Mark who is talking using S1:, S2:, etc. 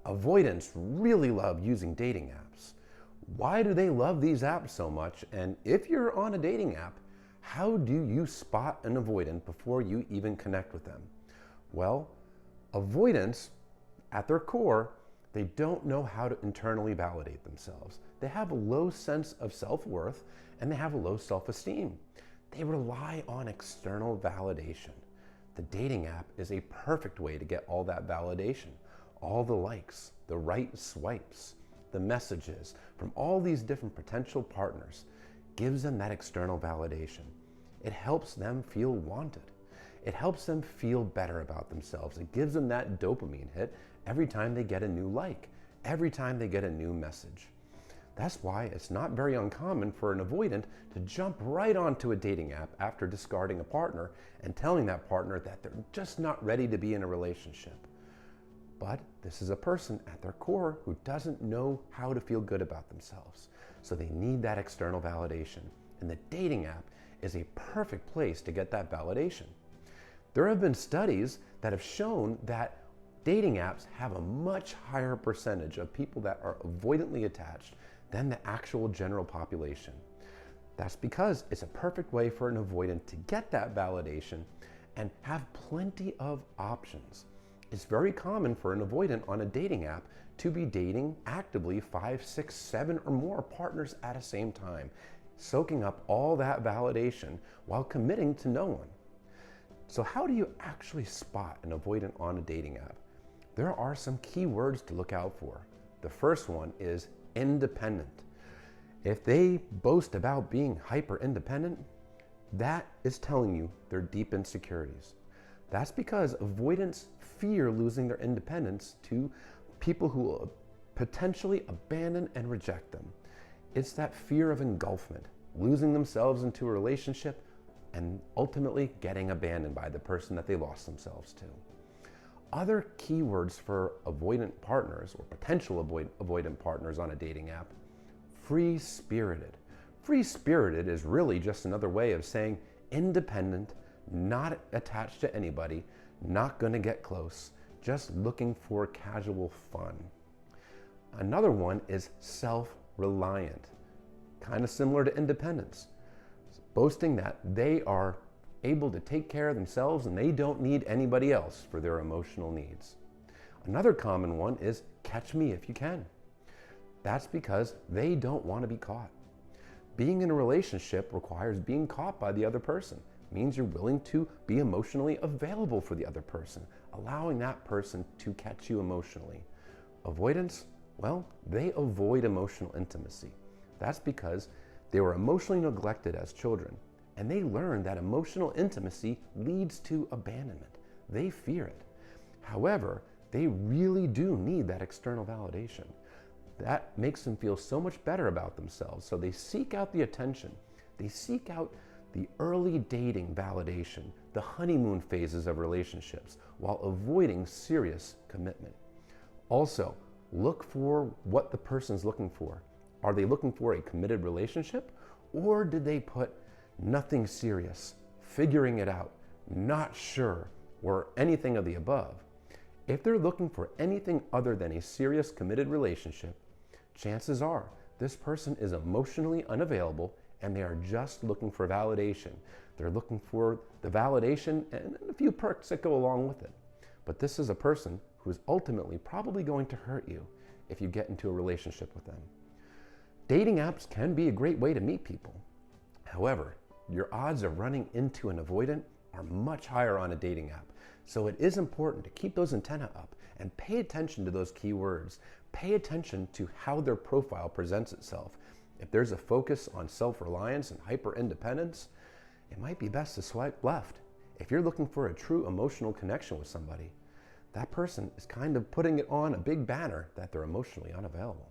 S1: Avoidants really love using dating apps. Why do they love these apps so much? And if you're on a dating app, how do you spot an avoidant before you even connect with them? Well, avoidants, at their core, they don't know how to internally validate themselves. They have a low sense of self-worth and they have a low self-esteem. They rely on external validation. The dating app is a perfect way to get all that validation, all the likes, the right swipes, the messages from all these different potential partners. Gives them that external validation. It helps them feel wanted. It helps them feel better about themselves. It gives them that dopamine hit every time they get a new like, every time they get a new message. That's why it's not very uncommon for an avoidant to jump right onto a dating app after discarding a partner and telling that partner that they're just not ready to be in a relationship. But this is a person at their core who doesn't know how to feel good about themselves. So they need that external validation. And the dating app is a perfect place to get that validation. There have been studies that have shown that dating apps have a much higher percentage of people that are avoidantly attached than the actual general population. That's because it's a perfect way for an avoidant to get that validation and have plenty of options. It's very common for an avoidant on a dating app to be dating actively 5, 6, 7 or more partners at the same time, soaking up all that validation while committing to no one. So how do you actually spot an avoidant on a dating app? There are some key words to look out for. The first one is independent. If they boast about being hyper independent, that is telling you they're deep insecurities. That's because avoidants fear losing their independence to people who will potentially abandon and reject them. It's that fear of engulfment, losing themselves into a relationship and ultimately getting abandoned by the person that they lost themselves to. Other keywords for avoidant partners or potential avoidant partners on a dating app: free-spirited. Free-spirited is really just another way of saying independent, not attached to anybody, not going to get close, just looking for casual fun. Another one is self-reliant, kind of similar to independence, boasting that they are able to take care of themselves and they don't need anybody else for their emotional needs. Another common one is catch me if you can. That's because they don't want to be caught. Being in a relationship requires being caught by the other person. It means you're willing to be emotionally available for the other person, allowing that person to catch you emotionally. Avoidance, well, they avoid emotional intimacy. That's because they were emotionally neglected as children, and they learned that emotional intimacy leads to abandonment. They fear it. However, they really do need that external validation. That makes them feel so much better about themselves, so they seek out the attention. They seek out the early dating validation, the honeymoon phases of relationships, while avoiding serious commitment. Also, look for what the person's looking for. Are they looking for a committed relationship, or did they put nothing serious, figuring it out, not sure, or anything of the above? If they're looking for anything other than a serious committed relationship, chances are this person is emotionally unavailable and they are just looking for validation. They're looking for the validation and a few perks that go along with it. But this is a person who is ultimately probably going to hurt you if you get into a relationship with them. Dating apps can be a great way to meet people. However, your odds of running into an avoidant are much higher on a dating app. So it is important to keep those antennae up and pay attention to those keywords. Pay attention to how their profile presents itself. If there's a focus on self-reliance and hyper-independence, it might be best to swipe left. If you're looking for a true emotional connection with somebody, that person is kind of putting it on a big banner that they're emotionally unavailable.